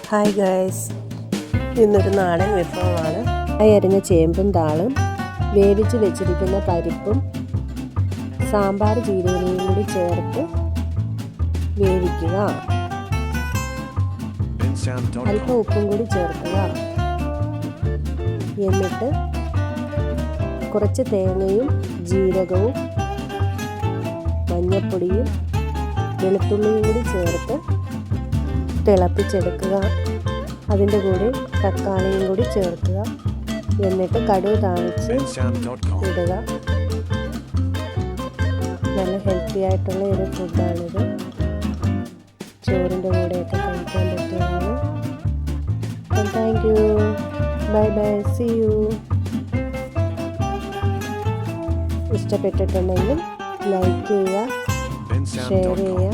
Hi guys, ഇന്നൊരു നാടൻ വിഭവമാണ്. അരിഞ്ഞ ചേമ്പും താളും വേവിച്ച് വെച്ചിരിക്കുന്ന പരിപ്പും സാമ്പാർ ജീരകവും കൂടി ചേർത്ത് വേവിക്കുക. അല്പം ഉപ്പും കൂടി ചേർക്കുക. എന്നിട്ട് കുറച്ച് തേങ്ങയും ജീരകവും മഞ്ഞൾപ്പൊടിയും വെളുത്തുള്ളിയും കൂടി ചേർത്ത് തിളപ്പിച്ചെടുക്കുക. അതിൻ്റെ കൂടെ തക്കാളിയും കൂടി ചേർക്കുക. എന്നിട്ട് കടുക് താളിച്ച് ഇടുക. നല്ല ഹെൽത്തി ആയിട്ടുള്ള ഒരു ഫുഡാണിത്. ചോറിൻ്റെ കൂടെയൊക്കെ കഴിക്കാൻ പറ്റുന്നതാണ്. അപ്പം thank you, bye bye, see you. ഇഷ്ടപ്പെട്ടിട്ടുണ്ടെങ്കിൽ ലൈക്ക് ചെയ്യുക, ഷെയർ ചെയ്യുക,